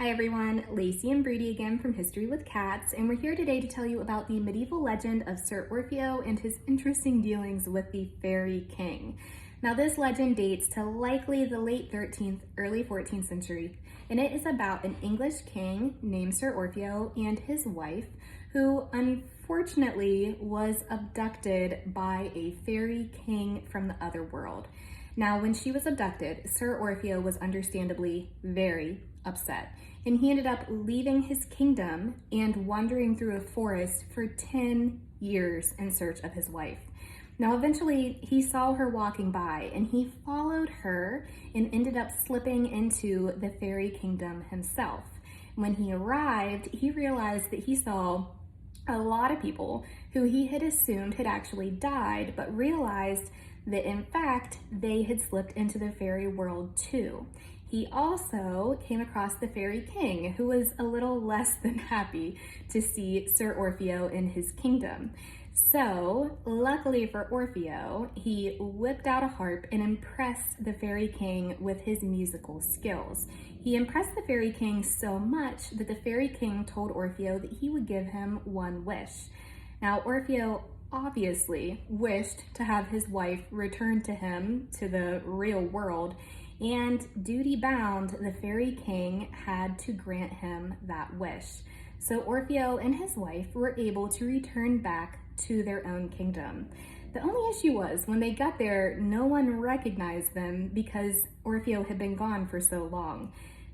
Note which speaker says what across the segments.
Speaker 1: Hi everyone, Lacey and Brady again from History with Cats, and we're here today to tell you about the medieval legend of Sir Orfeo and his interesting dealings with the Fairy King. Now this legend dates to likely the late 13th, early 14th century, and it is about an English king named Sir Orfeo and his wife, who unfortunately was abducted by a fairy king from the other world. Now, when she was abducted, Sir Orfeo was understandably very upset, and he ended up leaving his kingdom and wandering through a forest for 10 years in search of his wife. Now, eventually, he saw her walking by, and he followed her and ended up slipping into the fairy kingdom himself. When he arrived, he realized that he saw a lot of people who he had assumed had actually died, but realized that in fact they had slipped into the fairy world too. He also came across the fairy king, who was a little less than happy to see Sir Orfeo in his kingdom. So, luckily for Orfeo, he whipped out a harp and impressed the fairy king with his musical skills. He impressed the fairy king so much that the fairy king told Orfeo that he would give him one wish. Now, Orfeo obviously wished to have his wife returned to him to the real world, and duty bound, the fairy king had to grant him that wish. So Orfeo and his wife were able to return back to their own kingdom. The only issue was, when they got there, no one recognized them because Orfeo had been gone for so long.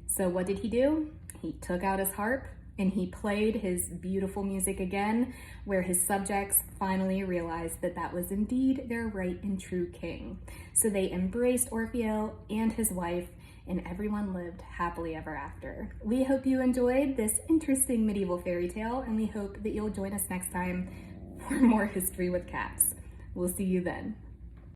Speaker 1: So what did he do? He took out his harp and he played his beautiful music again, where his subjects finally realized that that was indeed their right and true king. So they embraced Orfeo and his wife, and everyone lived happily ever after. We hope you enjoyed this interesting medieval fairy tale, and we hope that you'll join us next time for more History with Cats. We'll see you then.